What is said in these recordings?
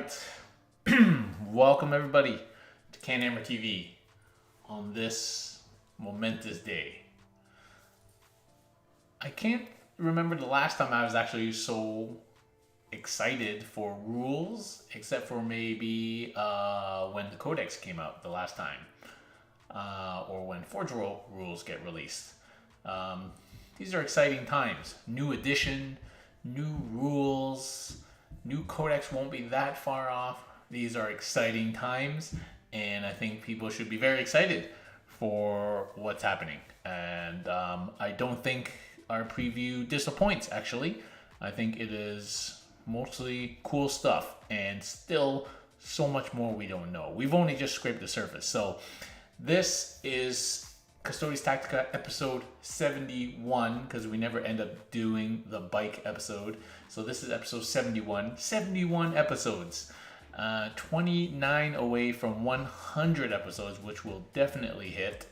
right. Welcome everybody to Can Hammer TV on this momentous day. I can't remember the last time I was actually so excited for rules, except for maybe when the Codex came out the last time, or when Forge World rules get released. These are exciting times. New edition, new rules. New Codex won't be that far off. These are exciting times, and I think people should be very excited for what's happening. And I don't think our preview disappoints, actually. I think it is mostly cool stuff, and still so much more we don't know. We've only just scraped the surface. So this is Custodes Tactica episode 71, because we never end up doing the bike episode. So this is episode 71. 71 episodes. 29 away from 100 episodes, which we'll definitely hit,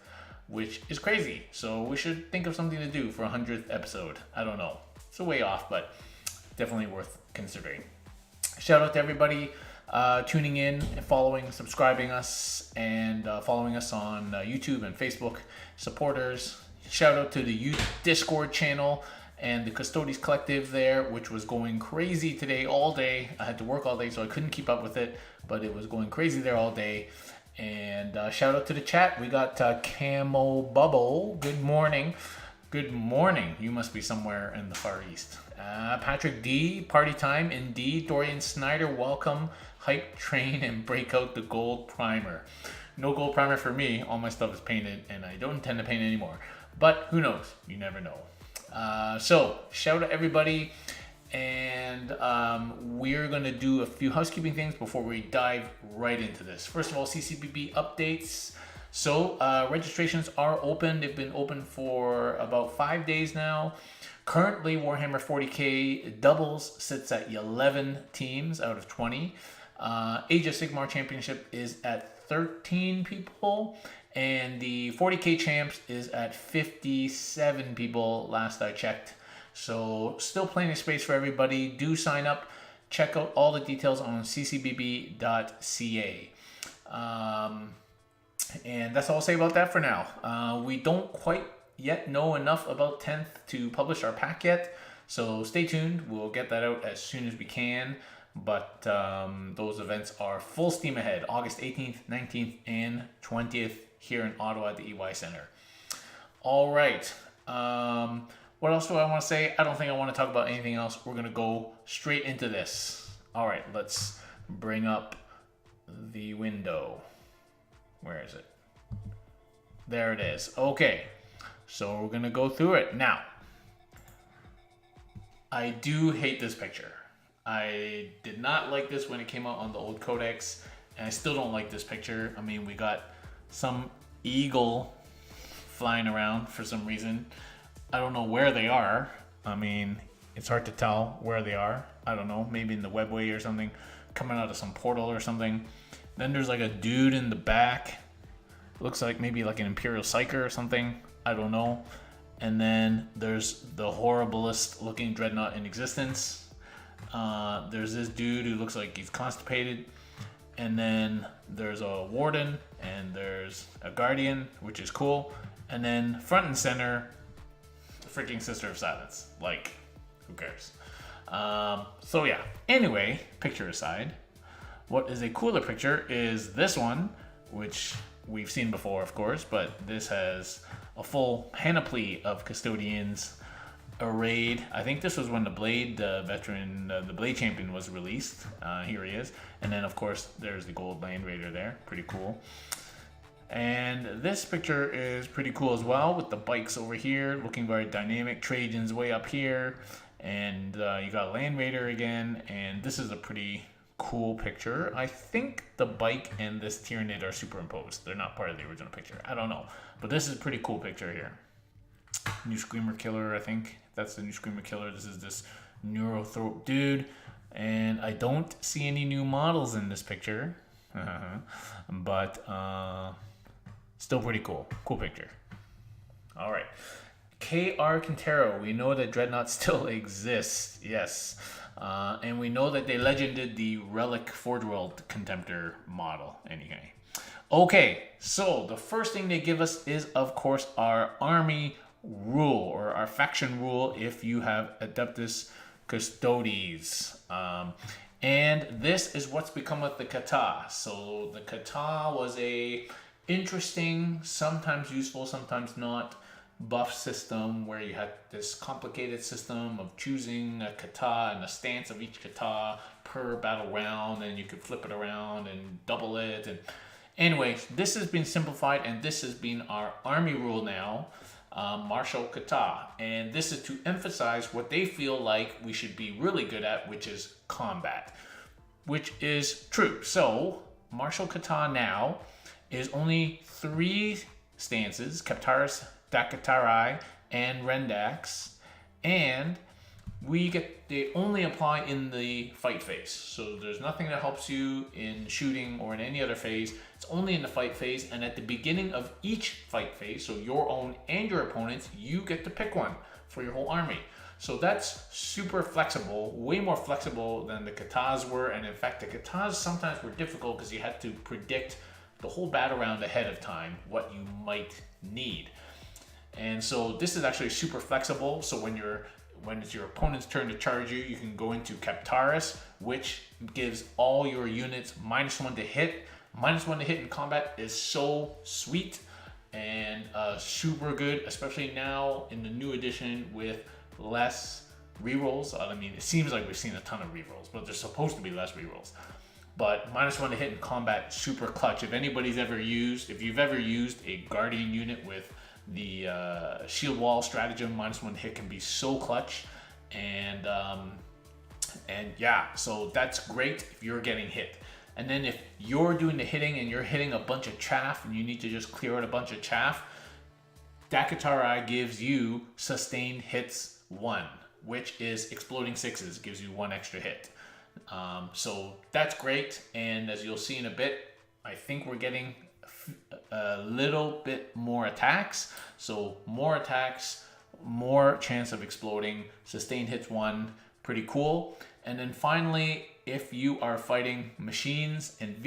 which is crazy. So we should think of something to do for 100th episode. I don't know. It's a way off, but definitely worth considering. Shout out to everybody tuning in, following, subscribing us, and following us on YouTube and Facebook. Supporters, shout out to the Discord channel and the Custodes Collective there, which was going crazy today all day. I had to work all day, so I couldn't keep up with it, but it was going crazy there all day. And shout out to the chat. We got Camo Bubble. Good morning. Good morning. You must be somewhere in the Far East. Patrick D. Party time indeed. Dorian Snyder. Welcome. Hype train and break out the gold primer. No gold primer for me. All my stuff is painted, and I don't intend to paint anymore. But who knows? You never know. So shout out everybody, and we're gonna do a few housekeeping things before we dive right into this. First of all, CCBB updates. So registrations are open. They've been open for about 5 days now. Currently, Warhammer 40k doubles sits at 11 teams out of 20. Age of Sigmar Championship is at 13 people. And the 40k champs is at 57 people last I checked. So still plenty of space for everybody. Do sign up. Check out all the details on ccbb.ca. And that's all I'll say about that for now. We don't quite yet know enough about 10th to publish our pack yet. So stay tuned. We'll get that out as soon as we can. But those events are full steam ahead. August 18th, 19th, and 20th. Here in Ottawa at the EY Center. All right. What else do I want to say? I don't think I want to talk about anything else. We're going to go straight into this. All right. Let's bring up the window. Where is it? There it is. Okay. So we're going to go through it. Now, I do hate this picture. I did not like this when it came out on the old Codex, and I still don't like this picture. I mean, we got some eagle flying around for some reason. I don't know where they are. I mean, it's hard to tell where they are. I don't know, maybe in the webway or something, coming out of some portal or something. Then there's like a dude in the back. Looks like maybe like an Imperial Psyker or something. I don't know. And then there's the horriblest looking dreadnought in existence. There's this dude who looks like he's constipated. And then there's a warden, and there's a guardian, which is cool. And then front and center, the freaking Sister of Silence. Like, who cares? So yeah, anyway, picture aside, what is a cooler picture is this one, which we've seen before, of course, but this has a full panoply of custodians arrayed. I think this was when the Blade veteran, the Blade champion was released. Here he is. And then, of course, there's the gold Land Raider there. Pretty cool. And this picture is pretty cool as well, with the bikes over here, looking very dynamic. Trajan's way up here. And you got Land Raider again. And this is a pretty cool picture. I think the bike and this Tyranid are superimposed. They're not part of the original picture. I don't know. But this is a pretty cool picture here. New Screamer Killer, I think. That's the new Screamer Killer. This is this Neurothrope dude. And I don't see any new models in this picture. But still pretty cool. Cool picture. All right. K.R. Quintero. We know that Dreadnought still exists. Yes. And we know that they legended the Relic Forge World Contemptor model anyway. Okay, so the first thing they give us is, of course, our army rule, or our faction rule if you have Adeptus Custodes. And this is what's become of the kata. So the kata was a interesting, sometimes useful, sometimes not, buff system where you had this complicated system of choosing a kata and a stance of each kata per battle round, and you could flip it around and double it. And anyway, this has been simplified, and this has been our army rule now, martial kata. And this is to emphasize what they feel like we should be really good at, which is combat, which is true. So martial kata now is only 3 stances: Captaris, Dakatarai, and Rendax, and they only apply in the fight phase. So there's nothing that helps you in shooting or in any other phase. It's only in the fight phase, and at the beginning of each fight phase, so your own and your opponent's, you get to pick one for your whole army. So that's super flexible, way more flexible than the katas were. And in fact, the katas sometimes were difficult because you had to predict the whole battle round ahead of time what you might need. And so this is actually super flexible. So when it's your opponent's turn to charge you, you can go into Captaris, which gives all your units -1 to hit. -1 to hit in combat is so sweet and super good, especially now in the new edition with less rerolls. I mean, it seems like we've seen a ton of rerolls, but there's supposed to be less rerolls. But -1 to hit in combat, super clutch. If you've ever used a Guardian unit with the shield wall stratagem, -1 to hit can be so clutch. And yeah, so that's great if you're getting hit. And then if you're doing the hitting and you're hitting a bunch of chaff and you need to just clear out a bunch of chaff, Dakatarai gives you sustained hits 1, which is exploding 6s, gives you 1 extra hit. So that's great. And as you'll see in a bit, I think we're getting a little bit more attacks. So more attacks, more chance of exploding, sustained hits 1, pretty cool. And then finally, if you are fighting machines and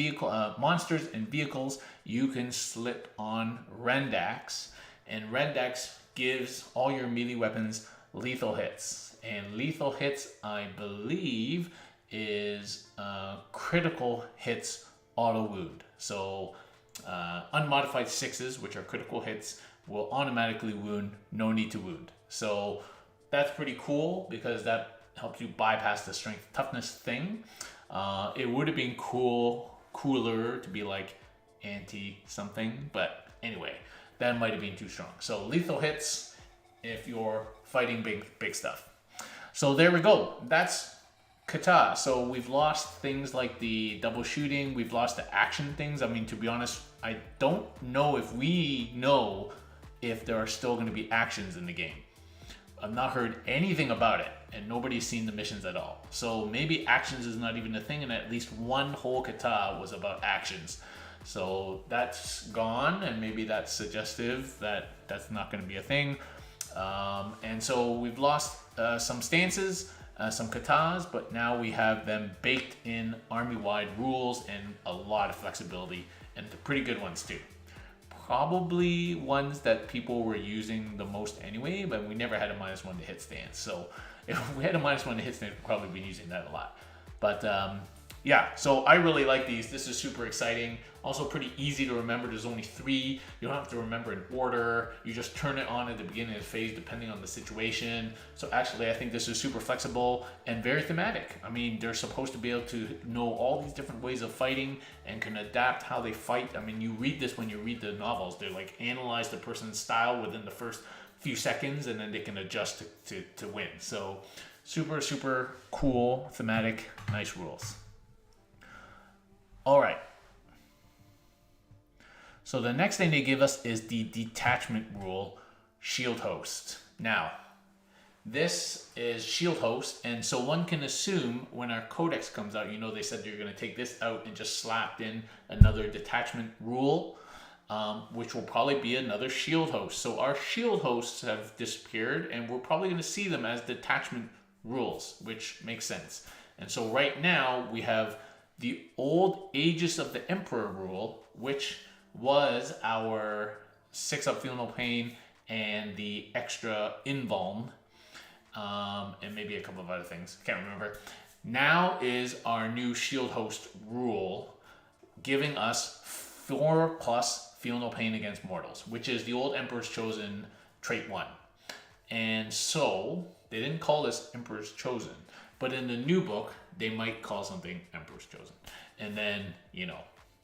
monsters and vehicles, you can slip on Rendax. And Rendax gives all your melee weapons lethal hits. And lethal hits, I believe, is critical hits auto wound. So unmodified 6s, which are critical hits, will automatically wound, no need to wound. So that's pretty cool because that helps you bypass the strength toughness thing. It would have been cooler to be like anti something, but anyway, that might have been too strong. So lethal hits if you're fighting big stuff. So there we go. That's kata. So we've lost things like the double shooting. We've lost the action things. I mean, to be honest, I don't know if we know if there are still going to be actions in the game. I've not heard anything about it, and nobody's seen the missions at all. So maybe actions is not even a thing, and at least one whole kata was about actions. So that's gone, and maybe that's suggestive that that's not going to be a thing. And so we've lost some stances, some katas, but now we have them baked in army-wide rules and a lot of flexibility, and the pretty good ones too. Probably ones that people were using the most anyway, but we never had a -1 to hit stance. So if we had a -1 to hit stance, we'd probably been using that a lot. But yeah, so I really like these. This is super exciting. Also pretty easy to remember. There's only 3. You don't have to remember in order. You just turn it on at the beginning of the phase depending on the situation. So actually, I think this is super flexible and very thematic. I mean, they're supposed to be able to know all these different ways of fighting and can adapt how they fight. I mean, you read this when you read the novels. They're like analyze the person's style within the first few seconds, and then they can adjust to win. So super, super cool, thematic, nice rules. All right. So the next thing they give us is the detachment rule, Shield Host. Now, this is Shield Host, and so one can assume when our Codex comes out, you know, they said they're going to take this out and just slapped in another detachment rule, which will probably be another Shield Host. So our Shield Hosts have disappeared, and we're probably going to see them as detachment rules, which makes sense. And so right now we have the old Aegis of the Emperor rule, which was our 6-up Feel No Pain and the extra Invuln, and maybe a couple of other things. Can't remember. Now is our new Shield Host rule, giving us 4+ Feel No Pain against mortals, which is the old Emperor's Chosen trait 1. And so they didn't call this Emperor's Chosen, but in the new book they might call something Emperor's Chosen, and then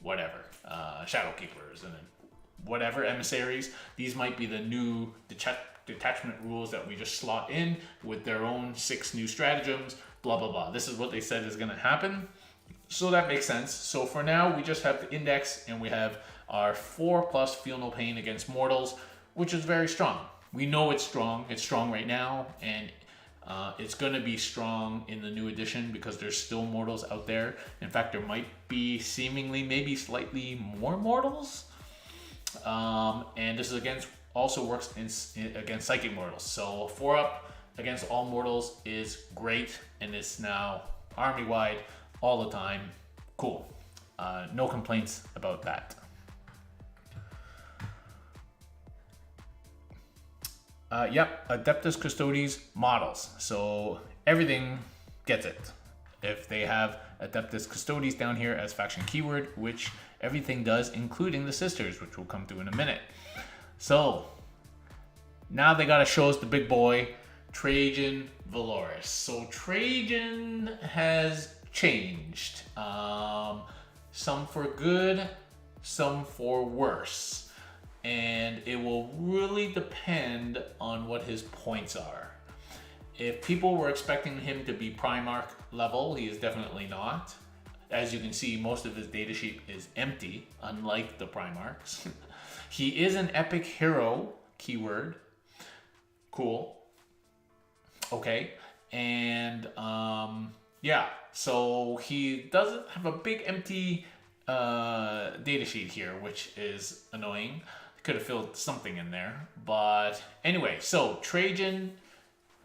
whatever, Shadow Keepers, and then whatever emissaries. These might be the new detachment rules that we just slot in with their own 6 new stratagems, blah blah blah. This is what they said is going to happen, so that makes sense. So for now we just have the index, and we have our 4+ Feel No Pain against mortals, which is very strong. We know it's strong. It's strong right now, and it's going to be strong in the new edition because there's still mortals out there. In fact, there might be seemingly maybe slightly more mortals. And this is also works against psychic mortals. So 4-up against all mortals is great, and it's now army-wide all the time. Cool. No complaints about that. Yep, Adeptus Custodes models. So everything gets it. If they have Adeptus Custodes down here as faction keyword, which everything does, including the sisters, which we'll come to in a minute. So now they gotta show us the big boy, Trajan Valoris. So Trajan has changed. Some for good, some for worse. And it will really depend on what his points are. If people were expecting him to be Primarch level, he is definitely not. As you can see, most of his datasheet is empty, unlike the Primarchs. He is an epic hero keyword. Cool. Okay. And yeah, so he doesn't have a big empty datasheet here, which is annoying. Could have filled something in there. But anyway, so Trajan,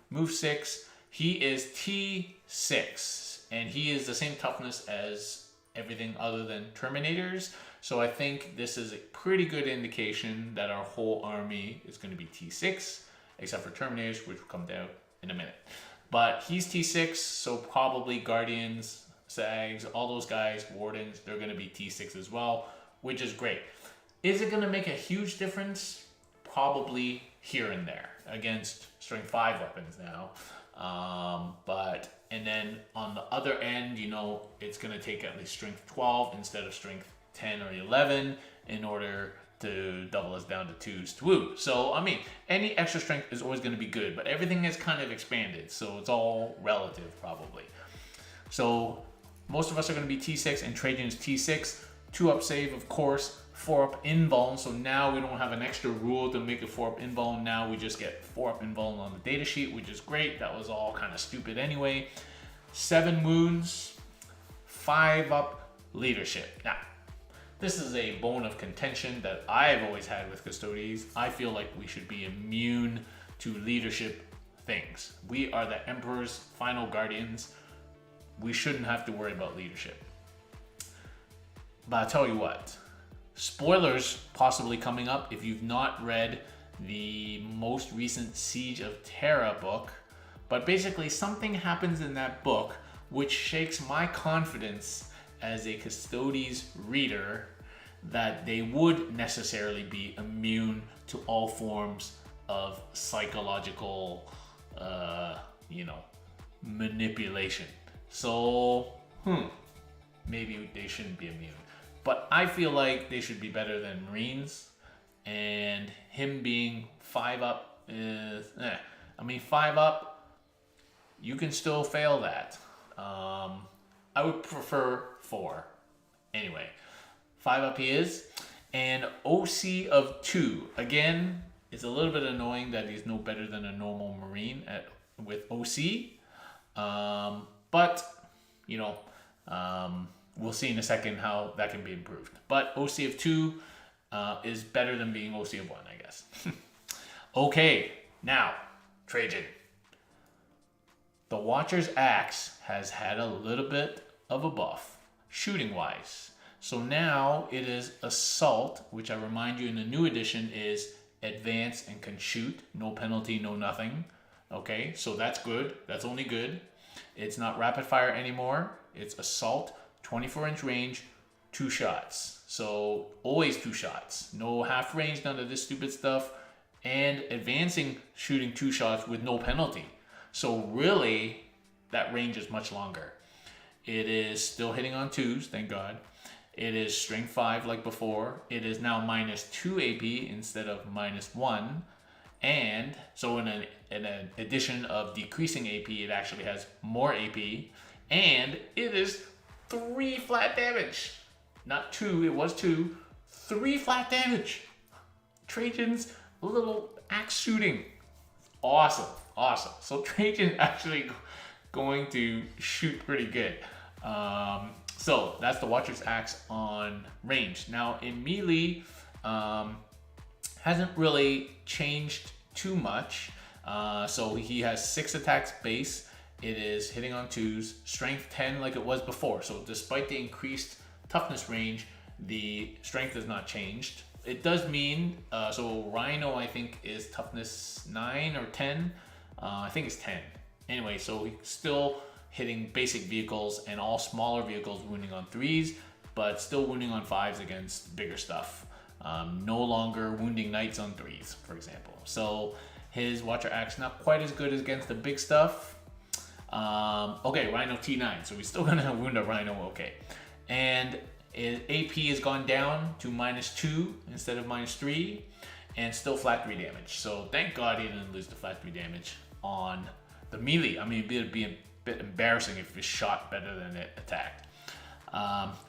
move 6. He is T6. And he is the same toughness as everything other than Terminators. So I think this is a pretty good indication that our whole army is going to be T6, except for Terminators, which will come down in a minute. But he's T6, so probably Guardians, Sags, all those guys, Wardens, they're going to be T6 as well, which is great. Is it going to make a huge difference? Probably here and there against strength 5 weapons now. And then on the other end, it's going to take at least strength 12 instead of strength 10 or 11 in order to double us down to 2s to woo. So, I mean, any extra strength is always going to be good, but everything is kind of expanded, so it's all relative probably. So most of us are going to be T6, and Trajan's T6. 2-up save, of course. 4-up invuln, so now we don't have an extra rule to make a 4-up invuln. Now we just get 4-up invuln on the datasheet, which is great. That was all kind of stupid anyway. 7 wounds, 5-up leadership. Now, this is a bone of contention that I've always had with Custodes. I feel like we should be immune to leadership things. We are the Emperor's final guardians. We shouldn't have to worry about leadership. But I'll tell you what, spoilers possibly coming up if you've not read the most recent Siege of Terra book. But basically something happens in that book which shakes my confidence as a Custodes reader that they would necessarily be immune to all forms of psychological, manipulation. So, maybe they shouldn't be immune. But I feel like they should be better than Marines, and him being 5-up is, 5-up, you can still fail that. I would prefer 4. Anyway, 5-up he is. And OC of 2. Again, it's a little bit annoying that he's no better than a normal Marine with OC. But, we'll see in a second how that can be improved. But OC of 2 is better than being OC of 1, I guess. Okay, now, Trajan. The Watcher's Axe has had a little bit of a buff, shooting wise. So now it is Assault, which I remind you in the new edition is advanced and can shoot. No penalty, no nothing. Okay, so that's good. That's only good. It's not rapid fire anymore. It's Assault, 24-inch range, 2 shots. So always 2 shots. No half range, none of this stupid stuff. And advancing, shooting 2 shots with no penalty. So really, that range is much longer. It is still hitting on 2s, thank God. It is strength 5 like before. It is now -2 AP instead of -1. And so in an addition of decreasing AP, it actually has more AP. And it is 3 flat damage. Not 2, it was 2. 3 flat damage. Trajan's little axe shooting. Awesome. So Trajan's actually going to shoot pretty good. So that's the Watcher's Axe on range. Now in melee, hasn't really changed too much. So he has 6 attacks base. It is hitting on 2s, strength 10 like it was before. So despite the increased toughness range, the strength has not changed. It does mean, so Rhino I think is toughness 9 or 10. I think it's 10. Anyway, so he's still hitting basic vehicles and all smaller vehicles wounding on 3s, but still wounding on 5s against bigger stuff. No longer wounding knights on 3s, for example. So his Watcher Axe not quite as good as against the big stuff. Okay, Rhino T9, so we're still gonna wound a Rhino, okay. And his AP has gone down to -2 instead of -3, and still flat 3 damage. So thank God he didn't lose the flat 3 damage on the melee. I mean, it'd be a bit embarrassing if it shot better than it attacked.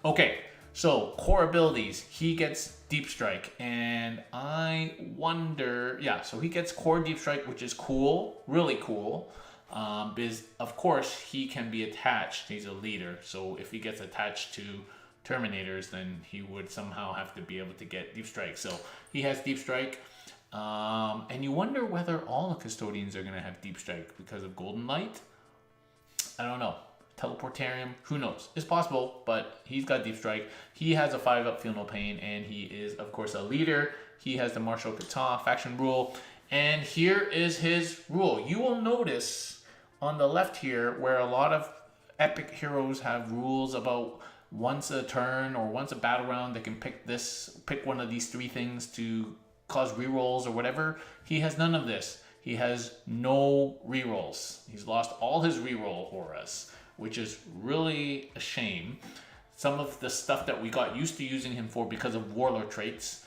Okay, so core abilities. He gets Deep Strike, and I wonder, yeah, so he gets core Deep Strike, which is cool, really cool. Because of course he can be attached. He's a leader, so if he gets attached to Terminators, then he would somehow have to be able to get Deep Strike. So he has Deep Strike, and you wonder whether all the Custodians are going to have Deep Strike because of Golden Light. I don't know. Teleportarium, who knows? It's possible, but he's got Deep Strike. He has a 5-up Feel No Pain, and he is, of course, a leader. He has the Martial Kata faction rule, and here is his rule. You will notice on the left here where a lot of epic heroes have rules about once a turn or once a battle round they can pick one of these 3 things to cause rerolls or whatever. He has none of this. He has no rerolls. He's lost all his reroll auras, which is really a shame. Some of the stuff that we got used to using him for because of Warlord traits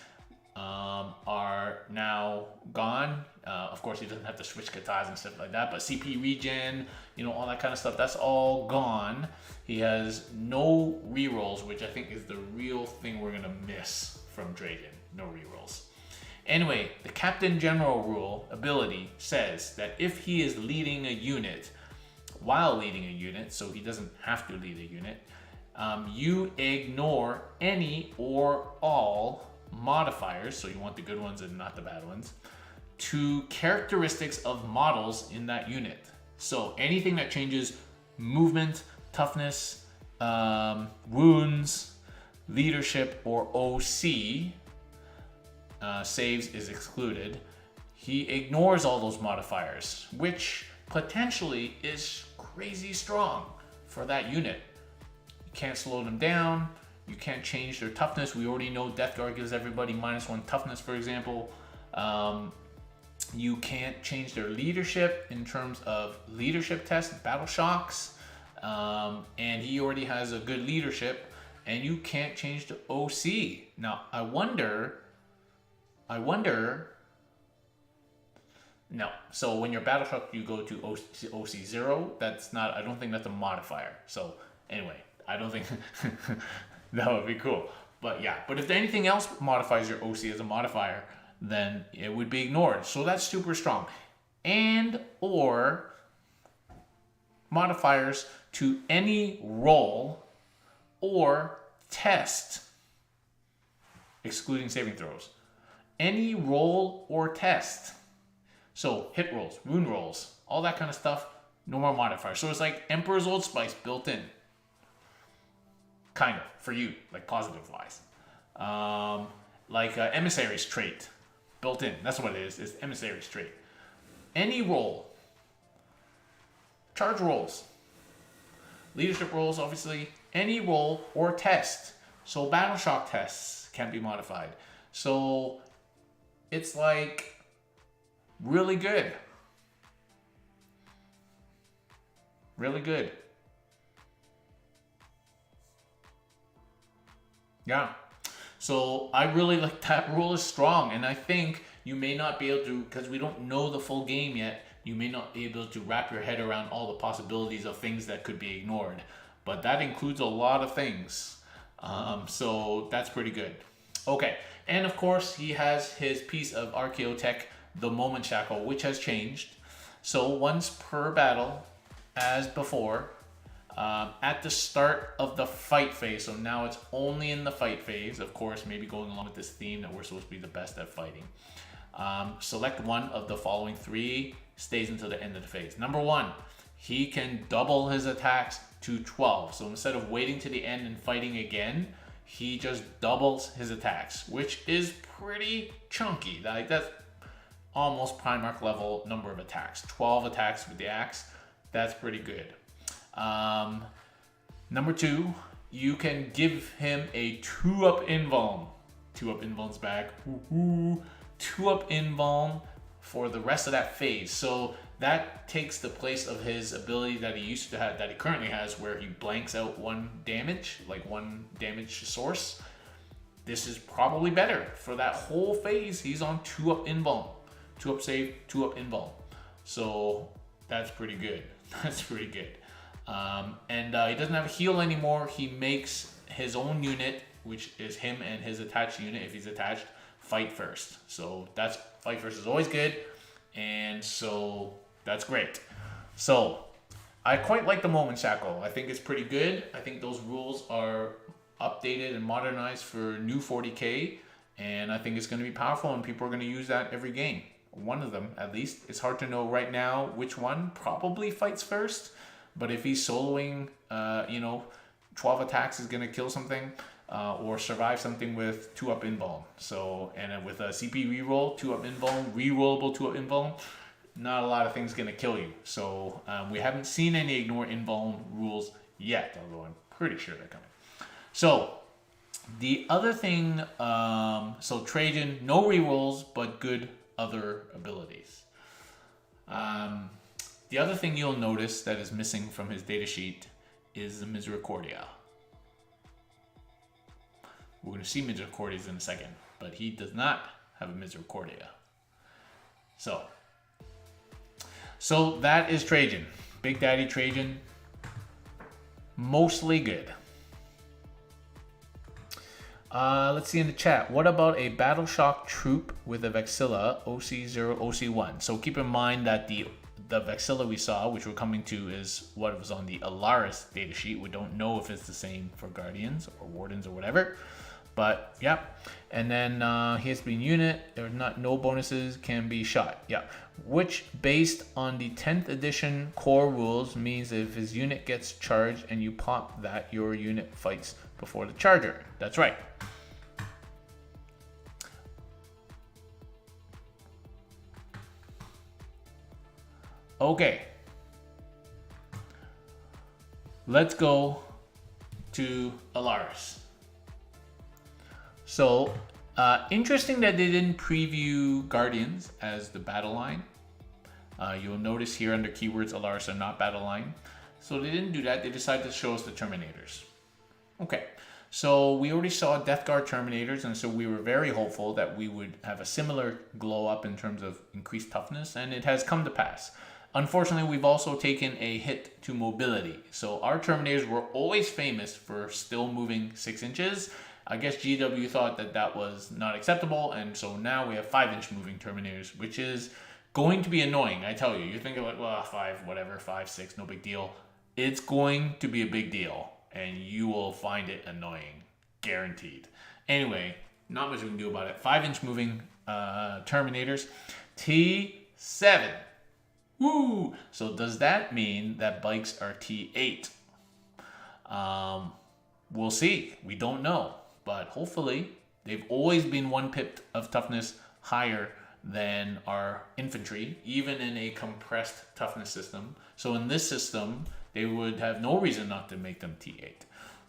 are now gone. Of course, he doesn't have to switch katas and stuff like that, but CP regen, all that kind of stuff, that's all gone. He has no rerolls, which I think is the real thing we're gonna miss from Trajan. No rerolls. Anyway, the Captain General rule ability says that if he is leading a unit, while leading a unit, so he doesn't have to lead a unit, you ignore any or all modifiers, so you want the good ones and not the bad ones, to characteristics of models in that unit. So anything that changes movement, toughness, wounds, leadership, or OC, saves is excluded. He ignores all those modifiers, which potentially is crazy strong for that unit. You can't slow them down. You can't change their toughness. We already know Death Guard gives everybody -1 toughness, for example. You can't change their leadership in terms of leadership tests, battle shocks. And he already has a good leadership, and you can't change the OC. Now, I wonder. No. So when you're battle shocked, you go to OC 0. I don't think that's a modifier. So anyway, I don't think that would be cool. But yeah, but if anything else modifies your OC as a modifier, then it would be ignored. So that's super strong. And or modifiers to any roll or test, excluding saving throws. Any roll or test. So hit rolls, wound rolls, all that kind of stuff, No more modifiers. So it's like Emperor's Old Spice built in. Kind of, for you, like positive wise. Like Emissary's trait built in. That's what it is. It's Emissary's trait. Any role. Charge rolls. Leadership rolls, obviously. Any role or test. So battle shock tests can be modified. So it's like really good. Really good. Yeah. So I really like that rule is strong. And I think you may not be able to, because we don't know the full game yet, you may not be able to wrap your head around all the possibilities of things that could be ignored. But that includes a lot of things. So that's pretty good. Okay. And of course, he has his piece of Archaeotech, the Moment Shackle, which has changed. So once per battle, as before, at the start of the fight phase. So now it's only in the fight phase, of course, maybe going along with this theme that we're supposed to be the best at fighting. Select one of the following three, stays until the end of the phase. Number one, he can double his attacks to 12. So instead of waiting to the end and fighting again, he just doubles his attacks, which is pretty chunky. Like that's almost Primarch level number of attacks. 12 attacks with the axe. That's pretty good. Number two, you can give him a 2-up invuln. 2-up invuln's back. 2-up invuln for the rest of that phase. So that takes the place of his ability that he used to have, that he currently has, where he blanks out one damage, like one damage source. This is probably better. For that whole phase, he's on 2-up invuln. 2-up save, 2-up invuln. So that's pretty good. That's pretty good. And he doesn't have a heal anymore. He makes his own unit, which is him and his attached unit, if he's attached, fight first. So that's fight first is always good. And so that's great. So I quite like the Moment Shackle. I think it's pretty good. I think those rules are updated and modernized for new 40k. And I think it's going to be powerful and people are going to use that every game. One of them, at least. It's hard to know right now which one probably fights first. But if he's soloing, 12 attacks is going to kill something or survive something with 2-up invuln. So, and then with a CP reroll, 2-up invuln, rerollable 2-up invuln, not a lot of things going to kill you. So we haven't seen any ignore invuln rules yet, although I'm pretty sure they're coming. So the other thing, so Trajan, no rerolls, but good other abilities. The other thing you'll notice that is missing from his datasheet is the Misericordia. We're going to see Misericordias in a second, but he does not have a Misericordia. So that is Trajan. Big Daddy Trajan. Mostly good. Let's see in the chat. What about a Battle Shock troop with a Vexilla OC0, OC1? So keep in mind that the Vexilla we saw, which we're coming to, is what was on the Alaris datasheet. We don't know if it's the same for Guardians or Wardens or whatever. But yeah. And then he has to be in unit. There's no bonuses, can be shot. Yeah. Which, based on the 10th edition core rules, means if his unit gets charged and you pop that, your unit fights before the charger. That's right. Okay. Let's go to Alaris. So, interesting that they didn't preview Guardians as the battle line. You'll notice here under keywords, Alaris are not battle line. So they didn't do that. They decided to show us the Terminators. Okay. So we already saw Death Guard Terminators, and so we were very hopeful that we would have a similar glow up in terms of increased toughness, and it has come to pass. Unfortunately, we've also taken a hit to mobility. So our Terminators were always famous for still moving 6 inches. I guess GW thought that that was not acceptable, and so now we have 5-inch moving Terminators, which is going to be annoying, I tell you. You're thinking like, well, 5, whatever, 5, 6, no big deal. It's going to be a big deal, and you will find it annoying, guaranteed. Anyway, not much we can do about it. 5-inch moving Terminators. T7. Woo! So does that mean that bikes are T8? We'll see. We don't know. But hopefully, they've always been 1 pip of toughness higher than our infantry, even in a compressed toughness system. So in this system, they would have no reason not to make them T8.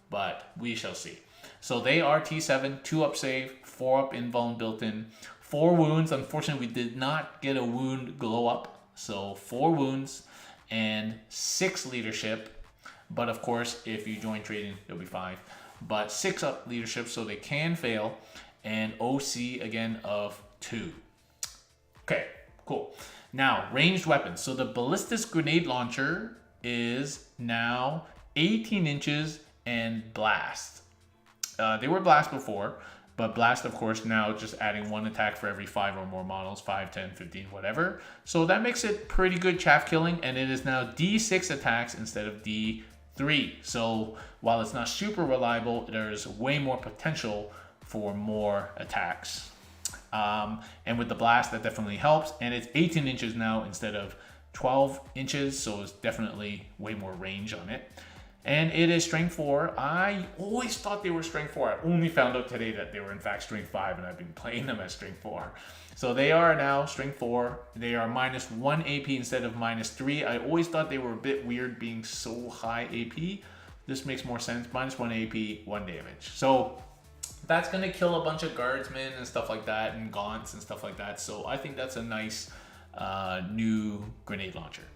But we shall see. So they are T7, 2-up save, 4-up invuln built in, 4 wounds. Unfortunately, we did not get a wound glow up. So 4 wounds and 6 leadership. But of course, if you join trading, it'll be 5. But 6-up leadership, so they can fail. And OC again of 2. Okay, cool. Now, ranged weapons. So the ballistic grenade launcher is now 18 inches and blast. They were blast before, but blast, of course, now just adding 1 attack for every 5 or more models, 5, 10, 15, whatever. So that makes it pretty good chaff killing, and it is now D6 attacks instead of D3. So while it's not super reliable, there's way more potential for more attacks. And with the blast, that definitely helps. And it's 18 inches now instead of 12 inches, so it's definitely way more range on it. And it is strength 4. I always thought they were strength 4. I only found out today that they were in fact strength 5, and I've been playing them as strength 4. So they are now strength 4. They are -1 AP instead of -3. I always thought they were a bit weird being so high AP. This makes more sense. -1 AP, 1 damage. So that's going to kill a bunch of guardsmen and stuff like that, and gaunts and stuff like that. So I think that's a nice new grenade launcher.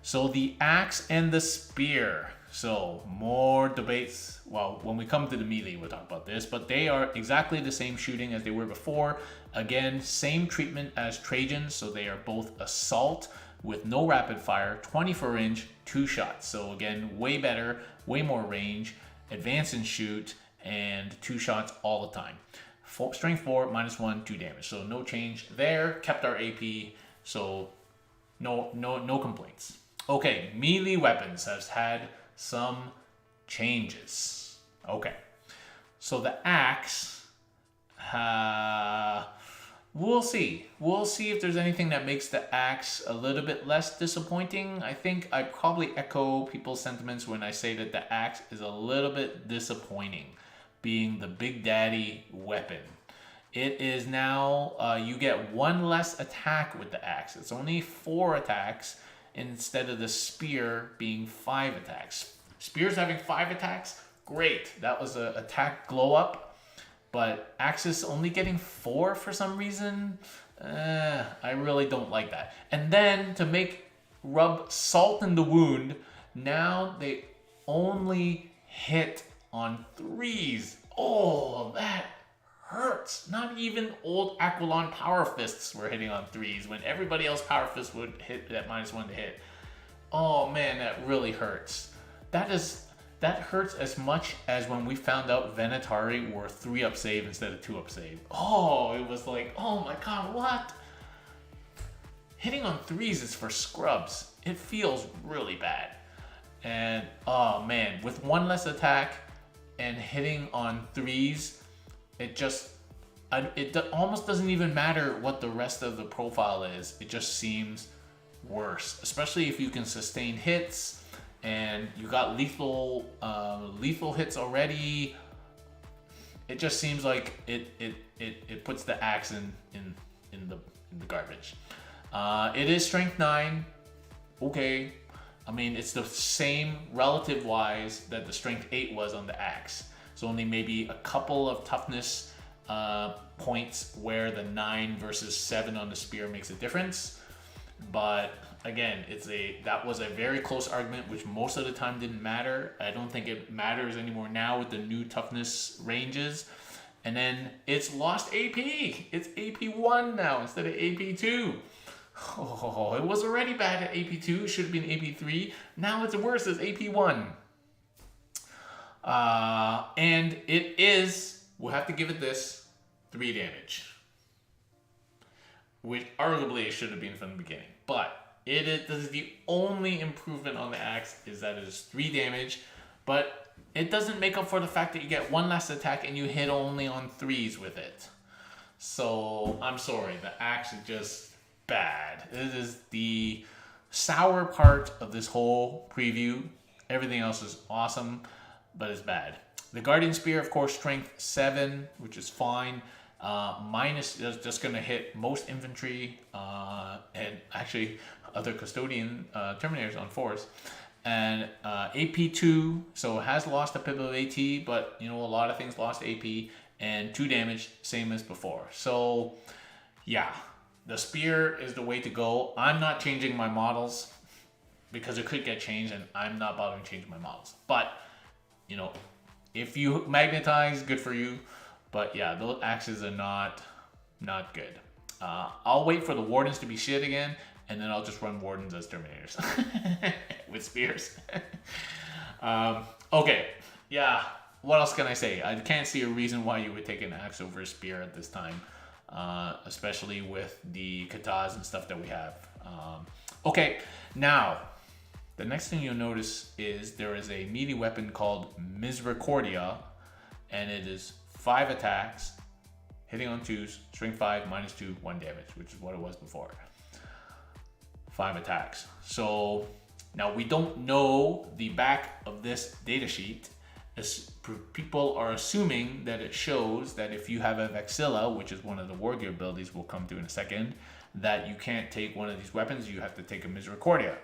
So the axe and the spear. So more debates. Well, when we come to the melee, we'll talk about this, but they are exactly the same shooting as they were before. Again, same treatment as Trajan's. So they are both assault with no rapid fire, 24 inch, 2 shots. So again, way better, way more range, advance and shoot, and 2 shots all the time. Strength 4, -1, 2 damage. So no change there. Kept our AP. So no complaints. Okay, melee weapons has had some changes. Okay, so the axe, we'll see. We'll see if there's anything that makes the axe a little bit less disappointing. I think I probably echo people's sentiments when I say that the axe is a little bit disappointing, being the big daddy weapon. It is now, you get 1 less attack with the axe. It's only 4 attacks instead of the spear being 5 attacks. Spears having 5 attacks, great. That was an attack glow up, but Axis only getting 4 for some reason. I really don't like that. And then to rub salt in the wound, now they only hit on 3s. Oh, that hurts. Not even old Aquilon Power Fists were hitting on 3s when everybody else Power Fists would hit at -1 to hit. Oh man, that really hurts. That hurts as much as when we found out Venatari were 3-up save instead of 2-up save. Oh, it was like, oh my god, what? Hitting on 3s is for scrubs. It feels really bad. And oh man, with 1 less attack and hitting on 3s, it almost doesn't even matter what the rest of the profile is. It just seems worse, especially if you can sustain hits and you got lethal hits already. It just seems like it puts the axe in the garbage. It is strength 9. Okay, I mean it's the same relative wise that the strength 8 was on the axe. So only maybe a couple of toughness points where the 9 versus 7 on the spear makes a difference. But again, that was a very close argument, which most of the time didn't matter. I don't think it matters anymore now with the new toughness ranges. And then it's lost AP. It's AP1 now instead of AP2. Oh, it was already bad at AP2. It should have been AP3. Now it's worse as AP1. And it is, we'll have to give it this, 3 damage. Which arguably it should have been from the beginning. But this is the only improvement on the axe, is that it is 3 damage. But it doesn't make up for the fact that you get 1 less attack and you hit only on 3s with it. So I'm sorry, the axe is just bad. It is the sour part of this whole preview. Everything else is awesome, but it's bad. The Guardian Spear, of course, strength 7, which is fine. Minus is just going to hit most infantry and actually other custodian terminators on force. And AP 2, so it has lost a bit of AT, but you know, a lot of things lost AP, and 2 damage, same as before. So yeah, the spear is the way to go. I'm not changing my models because it could get changed, and I'm not bothering changing my models. But you know, if you magnetize, good for you. But yeah, those axes are not good. I'll wait for the wardens to be shit again, and then I'll just run wardens as terminators with spears. Okay, yeah. What else can I say? I can't see a reason why you would take an axe over a spear at this time, especially with the katas and stuff that we have. Okay, now the next thing you'll notice is there is a melee weapon called Misericordia, and it is 5 attacks, hitting on 2s, strength 5, -2, 1 damage, which is what it was before. 5 attacks. So now we don't know the back of this datasheet. People are assuming that it shows that if you have a Vexilla, which is one of the war gear abilities we'll come to in a second, that you can't take one of these weapons, you have to take a Misericordia.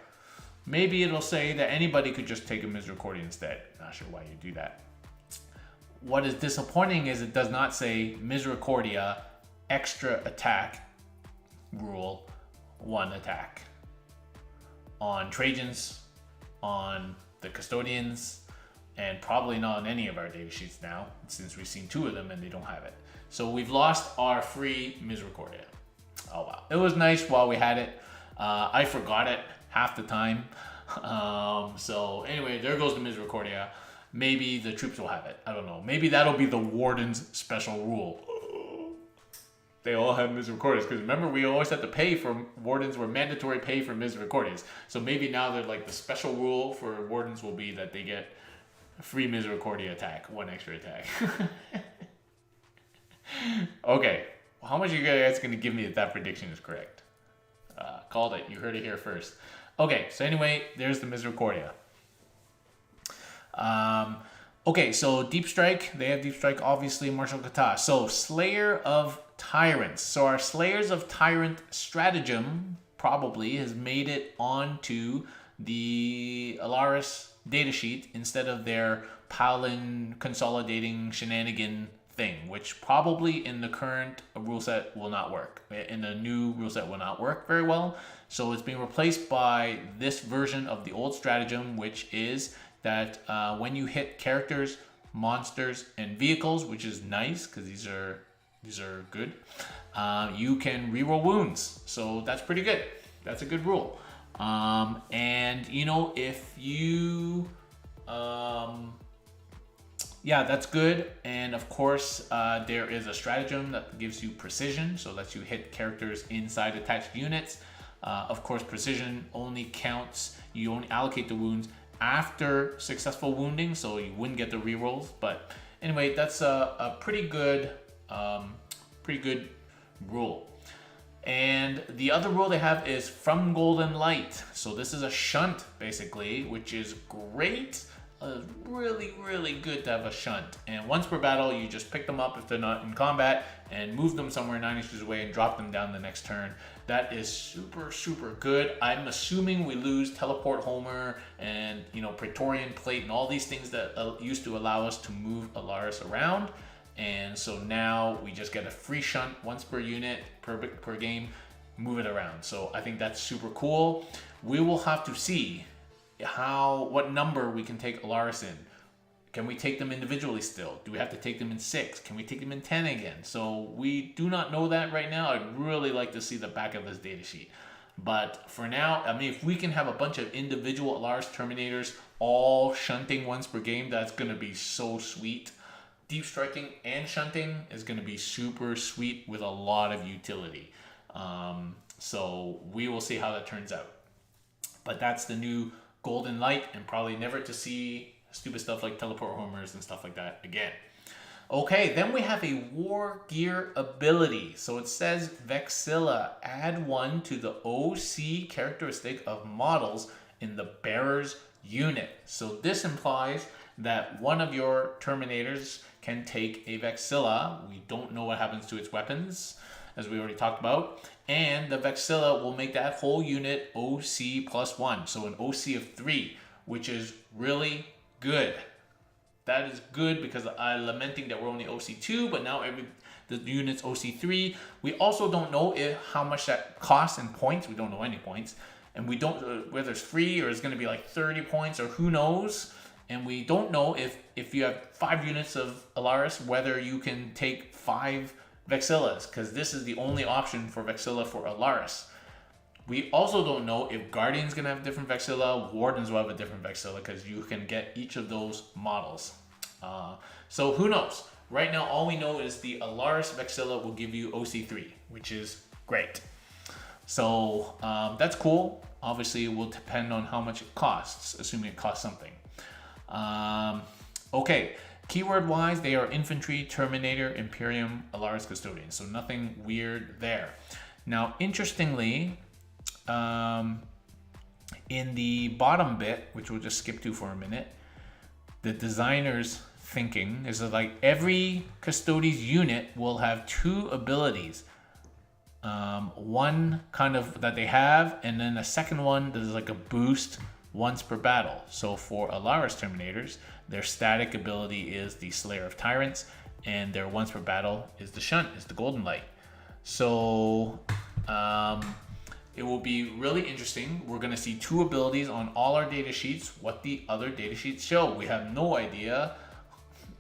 Maybe it'll say that anybody could just take a Misericordia instead. Not sure why you do that. What is disappointing is it does not say Misericordia extra attack rule 1 attack on Trajans, on the Custodians, and probably not on any of our data sheets now, since we've seen 2 of them and they don't have it. So we've lost our free Misericordia. Oh wow. It was nice while we had it. I forgot it half the time. So anyway, there goes the Misericordia. Maybe the troops will have it. I don't know. Maybe that'll be the warden's special rule. They all have Misericordias. Because remember, we always had to pay for wardens, were mandatory pay for Misericordias. So maybe now they're like the special rule for wardens will be that they get a free Misericordia attack, 1 extra attack. Okay. Well, how much are you guys going to give me that prediction is correct? Called it. You heard it here first. Okay. So anyway, there's the Misericordia. Okay, so Deep Strike, they have Deep Strike, obviously, Martial Kata. So Slayer of Tyrants. So our Slayers of Tyrant stratagem probably has made it onto the Alaris datasheet instead of their Palin consolidating shenanigan thing, which probably in the current rule set will not work. In the new rule set will not work very well. So it's being replaced by this version of the old stratagem, which is that when you hit characters, monsters, and vehicles, which is nice because these are good, you can reroll wounds. So that's pretty good. That's a good rule. And you know, if you, yeah, that's good. And of course, there is a stratagem that gives you precision, so lets you hit characters inside attached units. Of course, precision only counts. You only allocate the wounds after successful wounding, so you wouldn't get the rerolls. But anyway, that's a pretty good rule. And the other rule they have is from Golden Light. So this is a shunt basically, which is great. Really, really good to have a shunt. And once per battle, you just pick them up if they're not in combat and move them somewhere 9 inches away and drop them down the next turn. That is super, super good. I'm assuming we lose Teleport Homer and, you know, Praetorian Plate and all these things that used to allow us to move Alaris around. And so now we just get a free shunt once per unit, per game, move it around. So I think that's super cool. We will have to see what number we can take Alaris in. Can we take them individually still? Do we have to take them in 6? Can we take them in 10 again? So we do not know that right now. I'd really like to see the back of this data sheet. But for now, I mean, if we can have a bunch of individual Alaris Terminators all shunting once per game, that's going to be so sweet. Deep striking and shunting is going to be super sweet with a lot of utility. So we will see how that turns out. But that's the new Golden Light, and probably never to see stupid stuff like Teleport Homers and stuff like that again. Okay, then we have a war gear ability. So it says Vexilla, add 1 to the OC characteristic of models in the bearer's unit. So this implies that one of your Terminators can take a Vexilla. We don't know what happens to its weapons, as we already talked about. And the Vexilla will make that whole unit OC plus 1. So an OC of 3, which is really good. That is good because I'm lamenting that we're only OC2, but now the unit's OC3. We also don't know how much that costs in points. We don't know any points. And we don't whether it's free or it's going to be like 30 points or who knows. And we don't know if you have 5 units of Alaris, whether you can take 5 Vexillas, because this is the only option for Vexilla for Alaris. We also don't know if Guardian's going to have a different Vexilla, Wardens will have a different Vexilla, because you can get each of those models. So who knows? Right now, all we know is the Alaris Vexilla will give you OC3, which is great. So that's cool. Obviously, it will depend on how much it costs, assuming it costs something. Okay, keyword-wise, they are Infantry, Terminator, Imperium, Alaris Custodian. So nothing weird there. Now, interestingly, in the bottom bit, which we'll just skip to for a minute, the designer's thinking is that like every Custodes unit will have 2 abilities. One kind of that they have, and then a second one that is like a boost once per battle. So for Alaris Terminators, their static ability is the Slayer of Tyrants, and their once per battle is the Shunt, is the Golden Light. So it will be really interesting. We're going to see 2 abilities on all our data sheets. What the other data sheets show, we have no idea.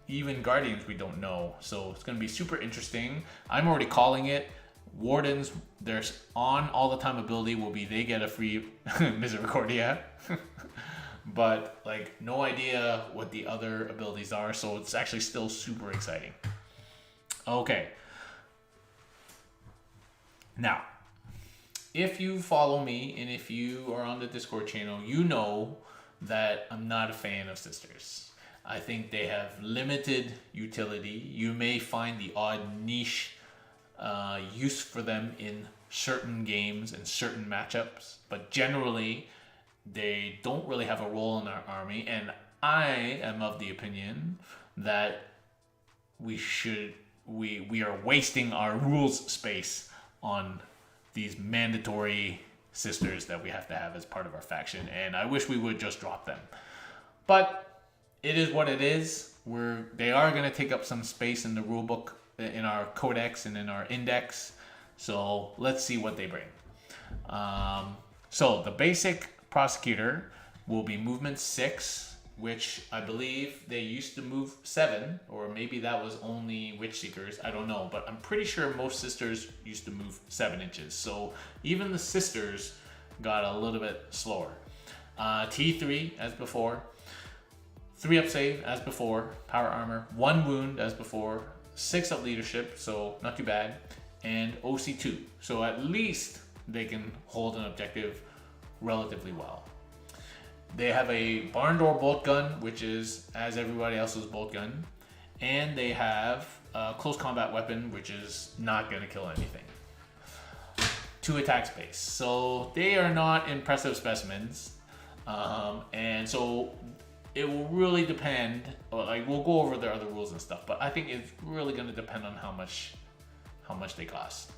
Even Guardians, we don't know. So it's going to be super interesting. I'm already calling it. Wardens, their on all the time ability will be they get a free Misericordia. But like no idea what the other abilities are. So it's actually still super exciting. Okay. Now, if you follow me and if you are on the Discord channel, you know that I'm not a fan of sisters. I think they have limited utility. You may find the odd niche use for them in certain games and certain matchups, but generally they don't really have a role in our army. And I am of the opinion that we are wasting our rules space on these mandatory sisters that we have to have as part of our faction, and I wish we would just drop them. But it is what it is. They are going to take up some space in the rulebook, in our codex and in our index. So let's see what they bring. So the basic prosecutor will be movement 6, which I believe they used to move 7, or maybe that was only Witch Seekers. I don't know, but I'm pretty sure most sisters used to move 7 inches. So even the sisters got a little bit slower. T3 as before. 3 up save as before, power armor, 1 wound as before, 6 up leadership, so not too bad, and OC2. So at least they can hold an objective relatively well. They have a barn door bolt gun, which is as everybody else's bolt gun, and they have a close combat weapon, which is not going to kill anything. 2 attack space. So they are not impressive specimens, and so it will really depend. Like we'll go over their other rules and stuff, but I think it's really going to depend on how much they cost.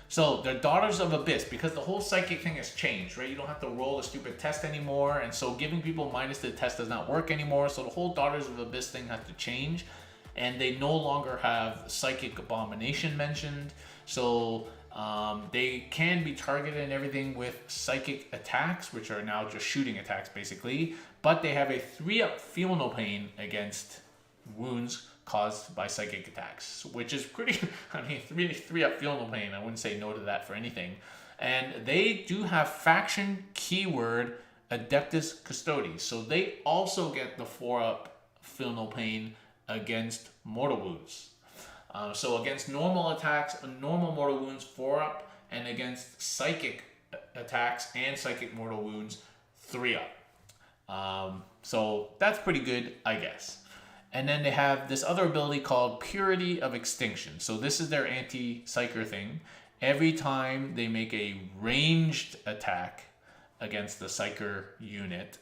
So they're Daughters of Abyss, because the whole psychic thing has changed, right? You don't have to roll a stupid test anymore, and so giving people minus to the test does not work anymore. So the whole Daughters of Abyss thing has to change, and they no longer have Psychic Abomination mentioned. So they can be targeted and everything with psychic attacks, which are now just shooting attacks basically, but they have a 3-up Feel No Pain against wounds caused by psychic attacks, which is pretty, I mean, 3-up Feel No Pain, I wouldn't say no to that for anything. And they do have faction keyword Adeptus Custodes, so they also get the 4-up Feel No Pain against mortal wounds. So against normal attacks, normal mortal wounds, 4-up, and against psychic attacks and psychic mortal wounds, 3-up. So that's pretty good, I guess. And then they have this other ability called Purity of Extinction. So this is their anti-psyker thing. Every time they make a ranged attack against the psyker unit,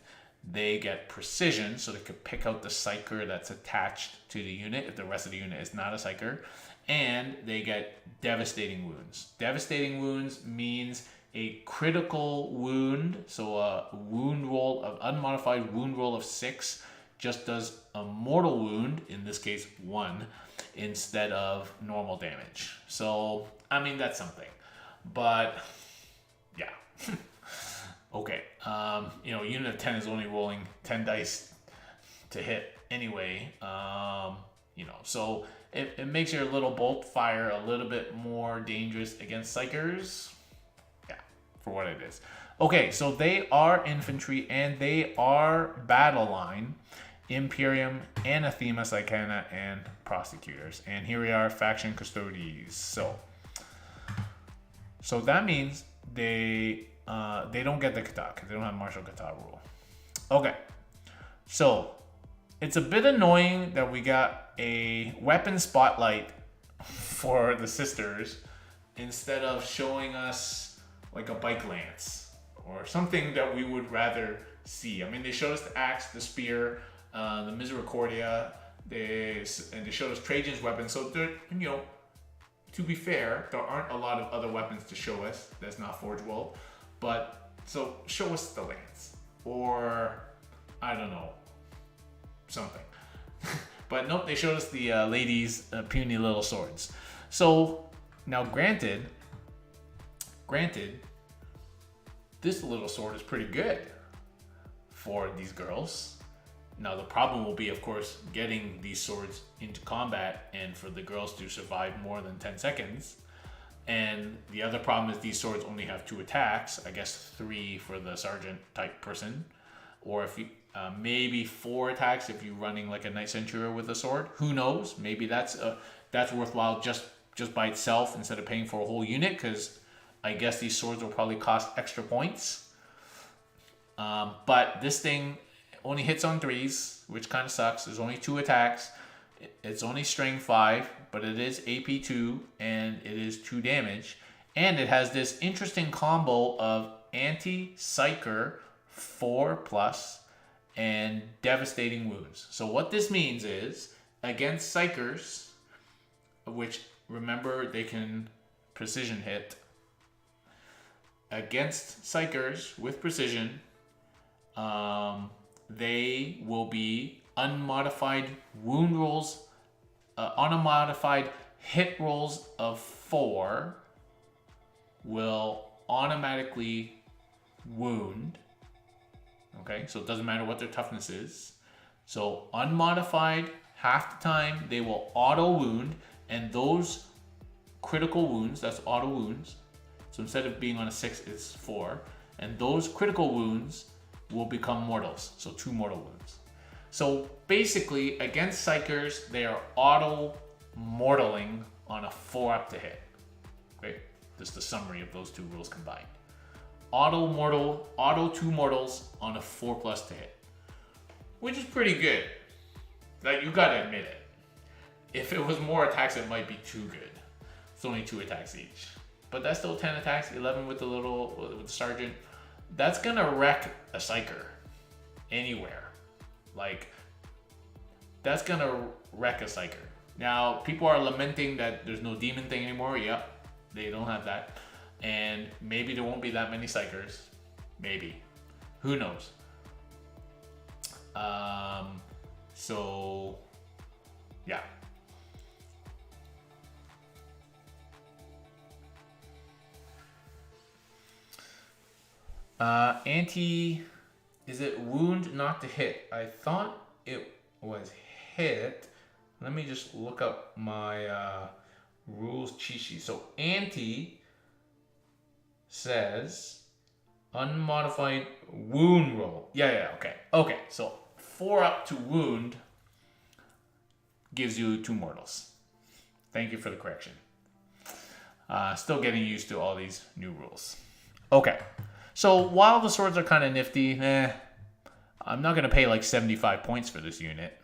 they get precision, so they could pick out the psyker that's attached to the unit if the rest of the unit is not a psyker. And they get devastating wounds. Devastating wounds means a critical wound, so a wound roll of unmodified wound roll of 6 just does a mortal wound, in this case 1, instead of normal damage. So, I mean, that's something. But, yeah. Okay. Unit of 10 is only rolling 10 dice to hit anyway. So it makes your little bolt fire a little bit more dangerous against psychers. Yeah, for what it is. Okay, so they are infantry and they are battle line. Imperium, Anathema, Psychana, and Prosecutors. And here we are, Faction Custodes. So that means they don't get the kata because they don't have martial kata rule. Okay, so it's a bit annoying that we got a weapon spotlight for the sisters instead of showing us like a bike lance or something that we would rather see. I mean, they showed us the axe, the spear, the Misericordia, and they showed us Trajan's weapon. So, to be fair, there aren't a lot of other weapons to show us that's not forgeable. But, so show us the lance. Or, I don't know, something. But nope, they showed us the ladies' puny little swords. So, now granted, this little sword is pretty good for these girls. Now the problem will be, of course, getting these swords into combat and for the girls to survive more than 10 seconds. And the other problem is these swords only have 2 attacks. I guess 3 for the sergeant type person. Or if you maybe 4 attacks if you're running like a Knight Centurion with a sword. Who knows? Maybe that's worthwhile just by itself instead of paying for a whole unit, because I guess these swords will probably cost extra points. But this thing only hits on 3s, which kind of sucks. There's only 2 attacks. It's only strength 5, but it is AP 2 and it is 2 damage. And it has this interesting combo of anti-psyker 4+ and devastating wounds. So what this means is against psychers, which remember they can precision hit, against psychers with precision, they will be unmodified wound rolls, unmodified hit rolls of 4 will automatically wound. Okay, so it doesn't matter what their toughness is. So unmodified, half the time they will auto wound, and those critical wounds, that's auto wounds. So instead of being on a 6, it's 4. And those critical wounds will become mortals. So 2 mortal wounds. So basically, against psychers, they are auto mortaling on a 4 up to hit. Okay, just the summary of those 2 rules combined. Auto 2 mortals on a 4+ to hit, which is pretty good. Like, you gotta admit it. If it was more attacks, it might be too good. It's only 2 attacks each, but that's still 10 attacks, 11 with the sergeant. That's gonna wreck a psyker anywhere. Like, that's gonna wreck a psyker. Now, people are lamenting that there's no demon thing anymore. Yep, they don't have that. And maybe there won't be that many psychers. Maybe. Who knows? So, yeah. Is it wound not to hit? I thought it was hit. Let me just look up my rules cheat sheet. So anti says unmodified wound roll. Yeah, okay. So 4 up to wound gives you 2 mortals. Thank you for the correction. Still getting used to all these new rules. Okay. So while the swords are kind of nifty, I'm not going to pay like 75 points for this unit.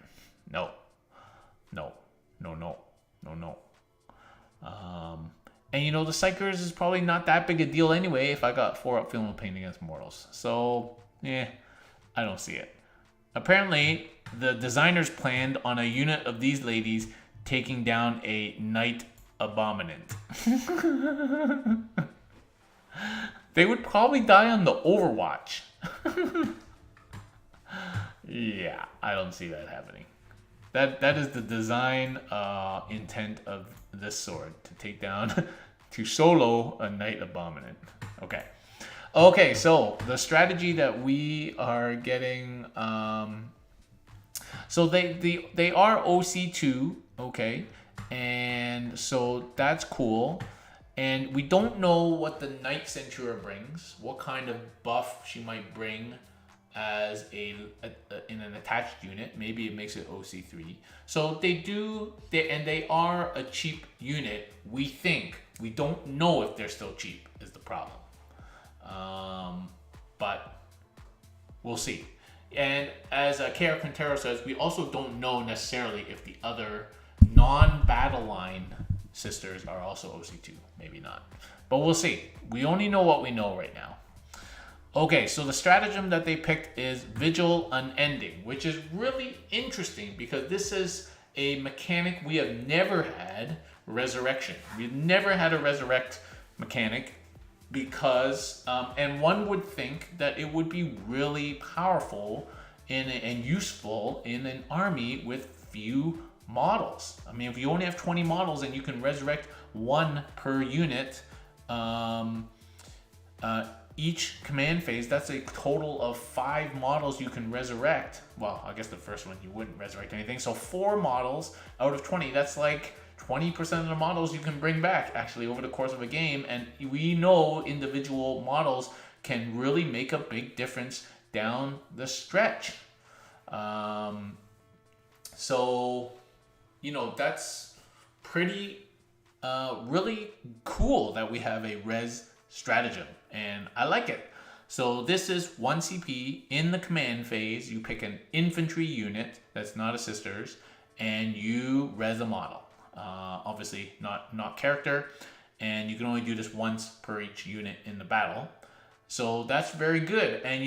No, No, no, no, no, no. And the Psychers is probably not that big a deal anyway if I got 4 up Feeling Pain against Mortals. So, I don't see it. Apparently, the designers planned on a unit of these ladies taking down a Night Abominant. They would probably die on the Overwatch. Yeah, I don't see that happening. That is the design intent of this sword, to take down, to solo a Night Abominant. Okay, so the strategy that we are getting, so they are OC2, okay, and so that's cool. And we don't know what the Night Centura brings, what kind of buff she might bring as in an attached unit. Maybe it makes it OC3. So they are a cheap unit. We think. We don't know if they're still cheap is the problem. But we'll see. And as KR Quintero says, we also don't know necessarily if the other non-battle line sisters are also OC2. Maybe not. But we'll see. We only know what we know right now. Okay, so the stratagem that they picked is Vigil Unending, which is really interesting because this is a mechanic we have never had, Resurrection. We've never had a Resurrect mechanic because, and one would think that it would be really powerful and useful in an army with few models. I mean, if you only have 20 models and you can resurrect 1 per unit, each command phase, that's a total of 5 models you can resurrect. Well, I guess the first one you wouldn't resurrect anything. So 4 models out of 20, that's like 20% of the models you can bring back actually over the course of a game. And we know individual models can really make a big difference down the stretch. So, that's pretty, really cool that we have a res stratagem, and I like it. So this is 1 CP in the command phase. You pick an infantry unit that's not a sisters, and you res a model. Obviously not character, and you can only do this once per each unit in the battle. So that's very good. And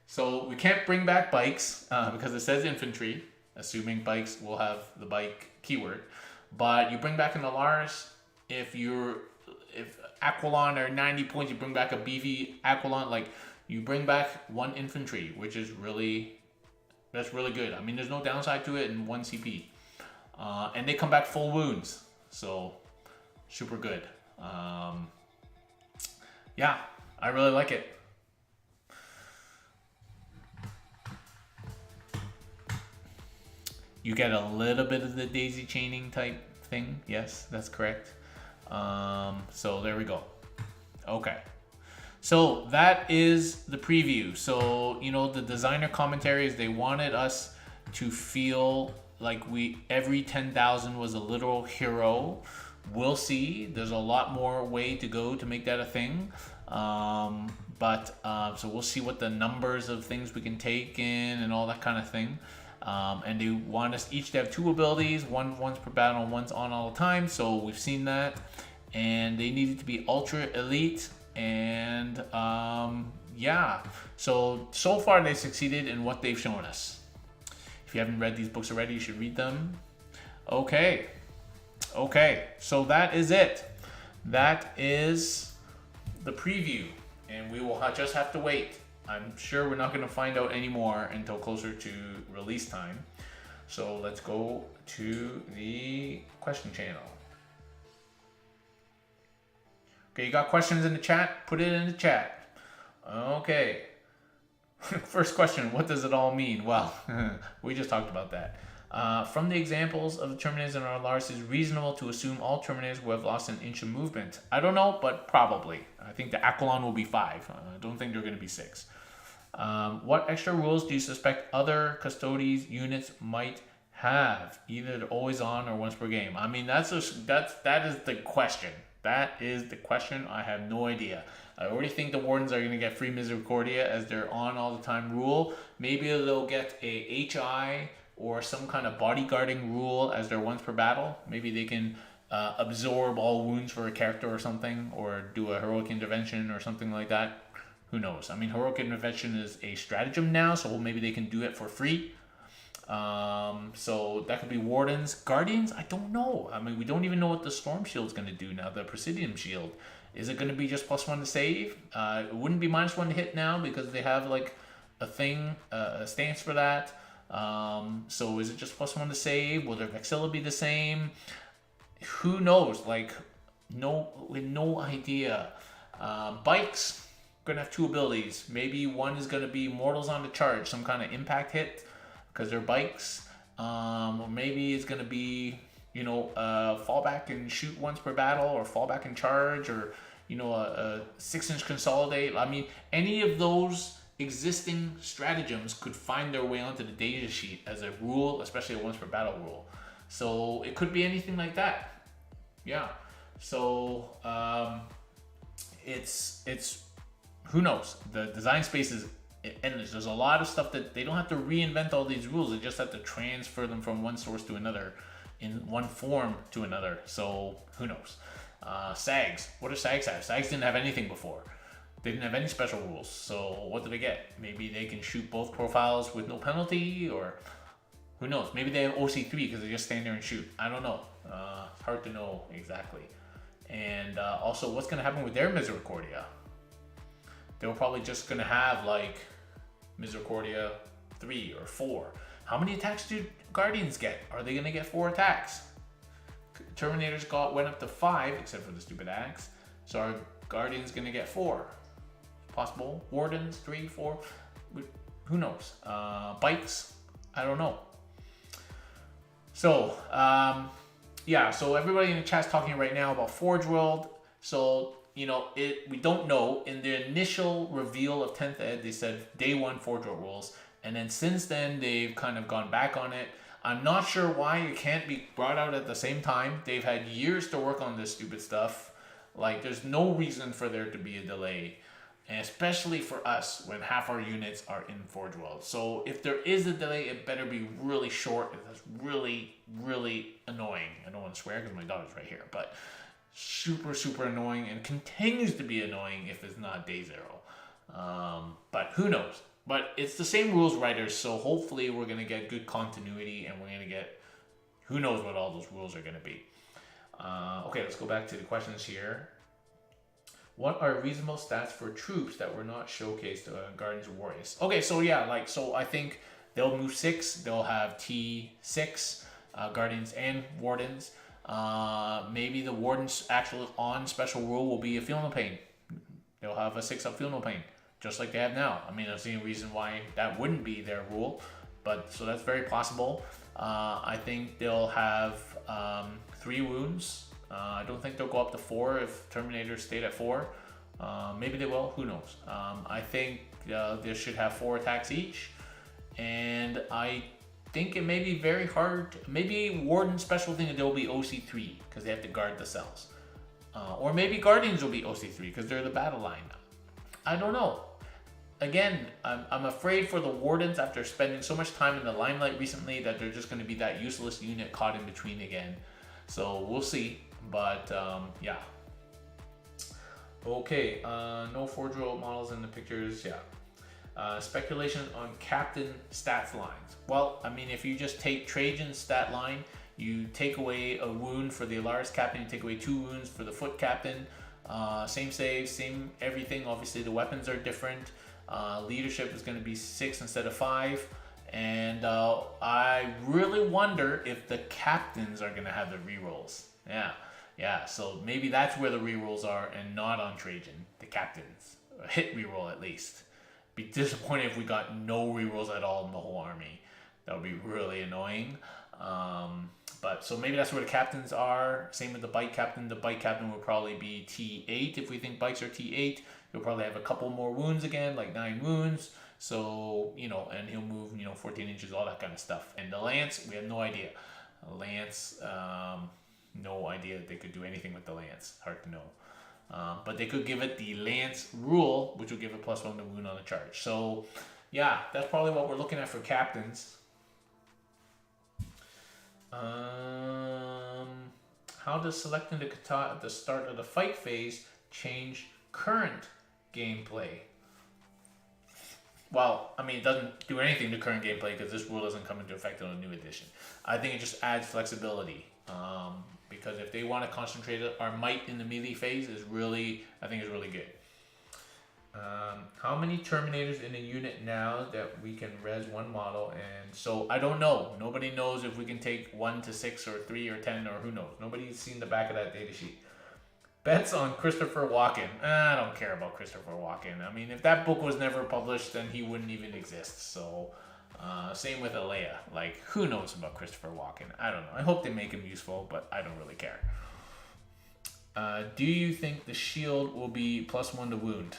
so we can't bring back bikes because it says infantry, assuming bikes will have the bike keyword. But you bring back an Alaris. If Aquilon are 90 points, you bring back a beefy Aquilon. You bring back 1 infantry, which is that's really good. I mean, there's no downside to it in 1 CP. And they come back full wounds. So, super good. Yeah, I really like it. You get a little bit of the daisy chaining type thing. Yes, that's correct. So there we go. Okay. So that is the preview. So, the designer commentaries, they wanted us to feel like every 10,000 was a literal hero. We'll see. There's a lot more way to go to make that a thing. So we'll see what the numbers of things we can take in and all that kind of thing. And they want us each to have 2 abilities, one's per battle, one's on all the time. So we've seen that. And they needed to be ultra elite. And so far they succeeded in what they've shown us. If you haven't read these books already, you should read them. Okay, so that is it. That is the preview, and we will just have to wait. I'm sure we're not going to find out any more until closer to release time. So let's go to the question channel. Okay, you got questions in the chat? Put it in the chat. Okay. First question, what does it all mean? Well, we just talked about that. From the examples of the Terminators in our Lars, is reasonable to assume all Terminators will have lost an inch of movement. I don't know, but probably. I think the Aquilon will be 5. I don't think they're going to be 6. What extra rules do you suspect other Custodes units might have? Either they're always on or once per game. I mean, that is the question. That is the question. I have no idea. I already think the Wardens are going to get free Misericordia as their on all the time rule. Maybe they'll get a HI or some kind of bodyguarding rule as their once per battle. Maybe they can absorb all wounds for a character or something, or do a heroic intervention or something like that. Who knows? I mean, heroic intervention is a stratagem now, so maybe they can do it for free. So that could be wardens. Guardians, I don't know. I mean, we don't even know what the storm shield's going to do now, the presidium shield. Is it going to be just +1 to save? It wouldn't be -1 to hit now because they have like a thing, a stance for that. So is it just +1 to save? Will their Vexilla be the same? Who knows? Like, no idea. Bikes gonna have 2 abilities. Maybe one is gonna be Mortals on the Charge, some kind of impact hit because they're bikes. Or maybe it's gonna be, fall back and shoot once per battle, or fall back and charge, or a 6-inch consolidate. I mean, any of those existing stratagems could find their way onto the data sheet as a rule, especially a once per battle rule. So it could be anything like that. Yeah. So it's who knows? The design space is endless. There's a lot of stuff that they don't have to reinvent all these rules. They just have to transfer them from one source to another, in one form to another. So who knows? SAGs. What do SAGs have? SAGs didn't have anything before. They didn't have any special rules. So what do they get? Maybe they can shoot both profiles with no penalty, or who knows? Maybe they have OC3 because they just stand there and shoot. I don't know. It's hard to know exactly. And also, what's going to happen with their Misericordia? They were probably just going to have like Misericordia 3 or 4. How many attacks do Guardians get? Are they going to get 4 attacks? Terminators went up to 5, except for the stupid axe. So are Guardians going to get 4? Possible. Wardens 3, 4. Who knows? Bikes. I don't know. So so everybody in the chat's talking right now about Forge World. So we don't know. In the initial reveal of 10th Ed, they said day 1 Forge World rules, and then since then they've kind of gone back on it. I'm not sure why it can't be brought out at the same time. They've had years to work on this stupid stuff. Like, there's no reason for there to be a delay, and especially for us when half our units are in Forge World. So if there is a delay, it better be really short. It's really, really annoying. I don't want to swear because my daughter's right here, but super, super annoying, and continues to be annoying if it's not day 0. But who knows? But it's the same rules writers, so hopefully we're going to get good continuity, and we're going to get, who knows what all those rules are going to be. Okay, let's go back to the questions here. What are reasonable stats for troops that were not showcased Guardians and Warriors? Okay, so yeah, so I think they'll move 6. They'll have T6, Guardians and Wardens. Maybe the Warden's actual on special rule will be a Feel No Pain. They'll have a 6-up Feel No Pain, just like they have now. I mean, I don't see any reason why that wouldn't be their rule, but so that's very possible. I think they'll have 3 wounds. I don't think they'll go up to 4 if Terminators stayed at 4. Maybe they will. Who knows? I think they should have 4 attacks each, and I think it may be very hard. Maybe Warden special thing, there will be OC3 because they have to guard the cells, or maybe Guardians will be OC3 because they're the battle line. I don't know. Again, I'm afraid for the Wardens after spending so much time in the limelight recently that they're just going to be that useless unit caught in between again. So we'll see. But yeah. Okay, no Forge World models in the pictures. Yeah. Speculation on captain stats lines. Well, I mean, if you just take Trajan's stat line, you take away a wound for the Alaris captain, you take away 2 wounds for the foot captain. Same save, same everything. Obviously, the weapons are different. Leadership is going to be 6 instead of 5. And I really wonder if the captains are going to have the rerolls. Yeah, so maybe that's where the rerolls are and not on Trajan, the captains. A hit reroll at least. Be disappointed if we got no rerolls at all in the whole army. That would be really annoying. But so maybe that's where the captains are. Same with the bike captain. The bike captain will probably be T8 if we think bikes are T8. He'll probably have a couple more wounds again, like 9 wounds. So, and he'll move, 14 inches, all that kind of stuff. And the lance, we have no idea. Lance, no idea that they could do anything with the lance. Hard to know. But they could give it the lance rule, which will give it +1 to wound on the charge. So, yeah, that's probably what we're looking at for captains. How does selecting the kata at the start of the fight phase change current gameplay? Well, I mean, it doesn't do anything to current gameplay because this rule doesn't come into effect on a new edition. I think it just adds flexibility. Because if they want to concentrate our might in the melee phase, I think is really good. How many Terminators in a unit now that we can res one model? And so I don't know. Nobody knows if we can take 1 to 6 or 3 or 10 or who knows. Nobody's seen the back of that data sheet. Bets on Christopher Walken. I don't care about Christopher Walken. I mean, if that book was never published, then he wouldn't even exist. So, same with Alea. Like, who knows about Christopher Walken? I don't know. I hope they make him useful, but I don't really care. Do you think the shield will be +1 to wound?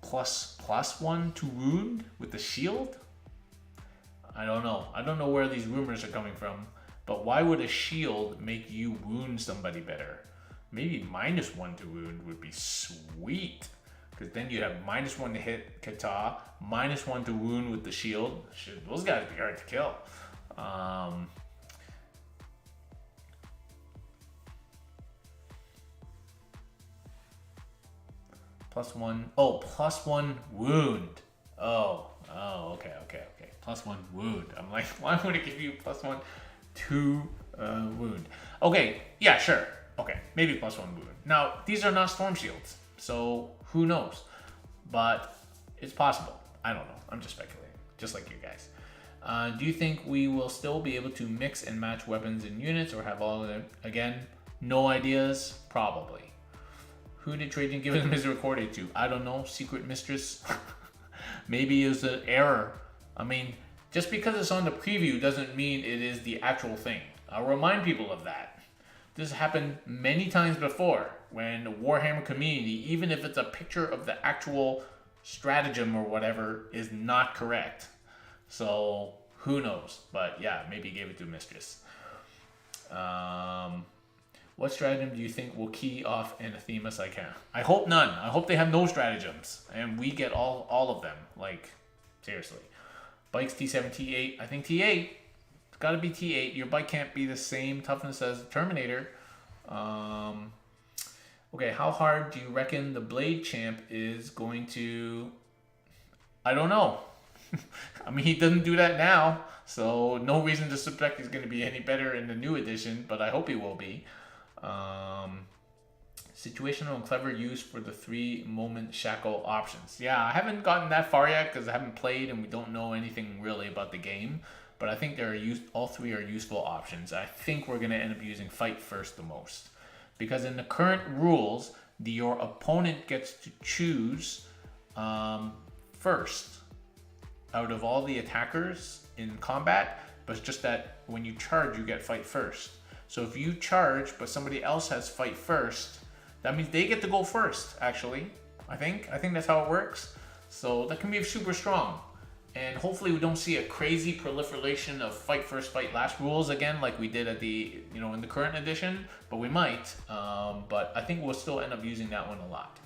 +1 to wound with the shield? I don't know. I don't know where these rumors are coming from. But why would a shield make you wound somebody better? Maybe -1 to wound would be sweet. Because then you have -1 to hit kata, -1 to wound with the shield. Shit, those guys be hard to kill. +1. Oh, +1 wound. Oh, okay. +1 wound. I'm like, why would it give you +1 to wound? Okay, yeah, sure. Okay, maybe +1 wound. Now, these are not storm shields, so who knows? But it's possible. I don't know. I'm just speculating, just like you guys. Do you think we will still be able to mix and match weapons in units or have all of them? Again, no ideas? Probably. Who did Trajan give him his recording to? I don't know. Secret Mistress? Maybe it was an error. I mean, just because it's on the preview doesn't mean it is the actual thing. I'll remind people of that. This happened many times before when the Warhammer community, even if it's a picture of the actual stratagem or whatever, is not correct. So, who knows? But yeah, maybe he gave it to Mistress. What stratagem do you think will key off Anathema Psyche? I hope none. I hope they have no stratagems and we get all of them. Like, seriously. Bikes T7, T8. I think T8. It's got to be T8. Your bike can't be the same toughness as the Terminator. Okay, how hard do you reckon the Blade Champ is going to... I don't know. I mean, he doesn't do that now, so no reason to suspect he's going to be any better in the new edition, but I hope he will be. Situational and clever use for the 3-moment shackle options. Yeah, I haven't gotten that far yet because I haven't played and we don't know anything really about the game, but I think all 3 are useful options. I think we're going to end up using fight first the most because in the current rules, your opponent gets to choose first out of all the attackers in combat, but it's just that when you charge, you get fight first. So if you charge, but somebody else has fight first, that means they get to go first, actually. I think that's how it works. So that can be super strong. And hopefully we don't see a crazy proliferation of fight first, fight last rules again, like we did at the, in the current edition, but we might. But I think we'll still end up using that one a lot.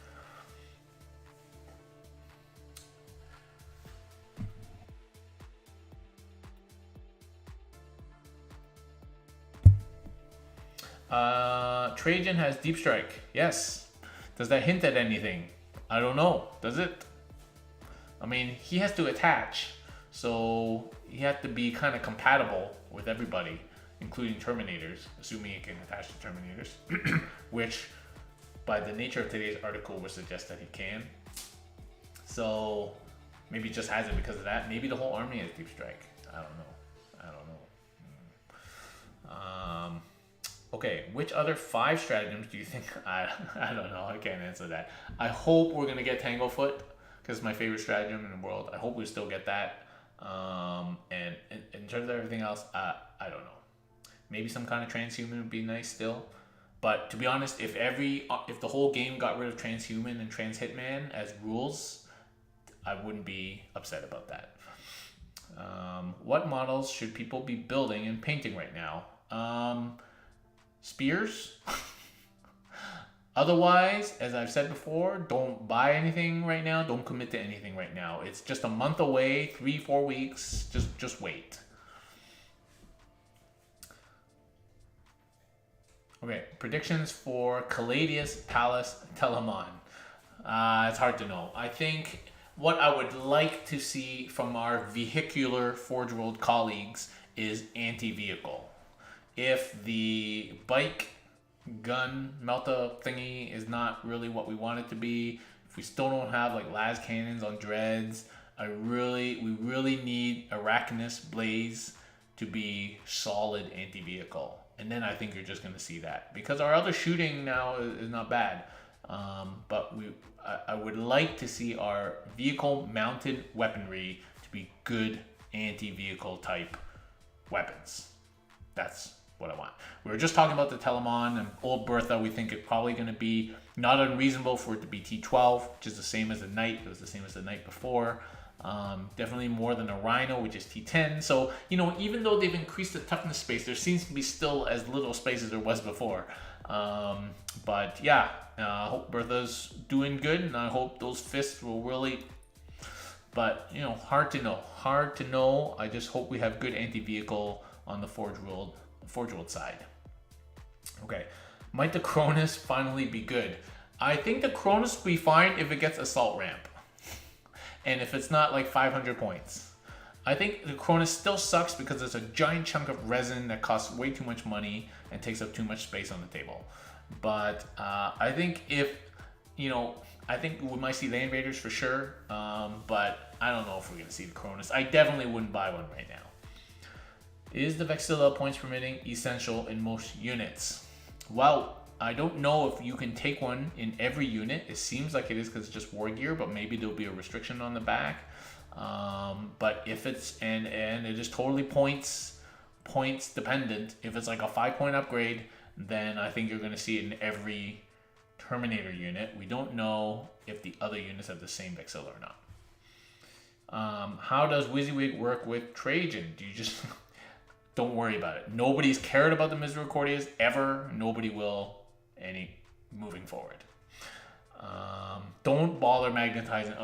Trajan has Deep Strike. Yes. Does that hint at anything? I don't know. Does it? I mean, he has to attach. So he has to be kind of compatible with everybody, including Terminators, assuming he can attach to Terminators, which by the nature of today's article would suggest that he can. So maybe he just has it because of that. Maybe the whole army has Deep Strike. I don't know. Okay, which other 5 stratagems do you think? I don't know. I can't answer that. I hope we're going to get Tanglefoot because it's my favorite stratagem in the world. I hope we still get that. And in terms of everything else, I don't know. Maybe some kind of transhuman would be nice still. But to be honest, if the whole game got rid of transhuman and trans hitman as rules, I wouldn't be upset about that. What models should people be building and painting right now? Spears. Otherwise, as I've said before, don't buy anything right now. Don't commit to anything right now. It's just a month away, 3-4 weeks. Just wait. Okay, predictions for Caladius Palace Telemon. It's hard to know. I think what I would like to see from our vehicular Forge World colleagues is anti-vehicle. If the bike gun melta thingy is not really what we want it to be, if we still don't have like las cannons on dreads, we really need Arachnus Blaze to be solid anti-vehicle. And then I think you're just going to see that. Because our other shooting now is not bad. But I would like to see our vehicle mounted weaponry to be good anti-vehicle type weapons. That's what I want. We were just talking about the Telemon and Old Bertha. We think it's probably going to be not unreasonable for it to be T12, which is the same as the Knight. It was the same as the Knight before. Definitely more than a Rhino, which is T10. So, you know, even though they've increased the toughness space, there seems to be still as little space as there was before. But yeah, I hope Bertha's doing good, and I hope those fists will really... But, you know, hard to know. Hard to know. I just hope we have good anti-vehicle on the Forge World side. Okay. Might the Cronus finally be good? I think the Cronus will be fine if it gets Assault Ramp. And if it's not like 500 points. I think the Cronus still sucks because it's a giant chunk of resin that costs way too much money and takes up too much space on the table. But I think I think we might see Land Raiders for sure. But I don't know if we're going to see the Cronus. I definitely wouldn't buy one right now. Is the Vexilla points permitting essential in most units? Well, I don't know if you can take one in every unit. It seems like it is because it's just war gear, but maybe there'll be a restriction on the back. But if it's, and it is totally points dependent. If it's like a 5-point upgrade, then I think you're going to see it in every Terminator unit. We don't know if the other units have the same Vexilla or not. How does WYSIWYG work with Trajan? Do you just... Don't worry about it. Nobody's cared about the Misericordias ever. Nobody will moving forward. Don't bother magnetizing.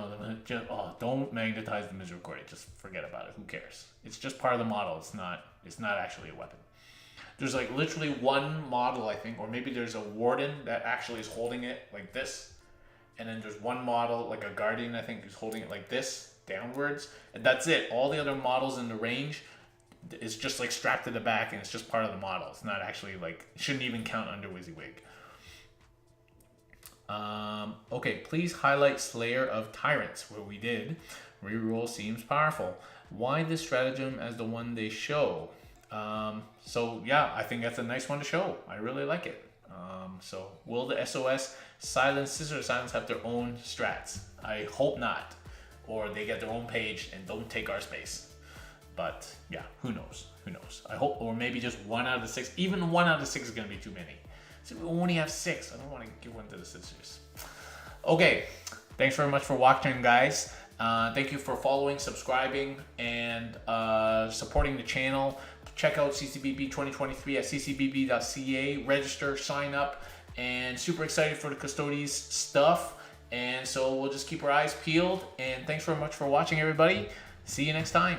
Don't magnetize the Misericordia. Just forget about it. Who cares? It's just part of the model. It's not actually a weapon. There's like literally one model, I think, or maybe there's a Warden that actually is holding it like this. And then there's one model, like a Guardian, I think, who's holding it like this, downwards. And that's it. All the other models in the range, it's just like strapped to the back, and it's just part of the model. It's not actually like, it shouldn't even count under WYSIWYG. Okay, please highlight Slayer of Tyrants, where we did. Reroll seems powerful. Why this stratagem as the one they show? So yeah, I think that's a nice one to show. I really like it. So will the SOS Scissor Silence have their own strats? I hope not. Or they get their own page and don't take our space. But yeah, who knows? Who knows? I hope, or maybe just 1 out of the 6. Even 1 out of 6 is going to be too many. So we only have 6. I don't want to give one to the sisters. Okay, thanks very much for watching, guys. Thank you for following, subscribing, and supporting the channel. Check out CCBB 2023 at ccbb.ca. Register, sign up, and super excited for the Custodes stuff. And so we'll just keep our eyes peeled. And thanks very much for watching, everybody. See you next time.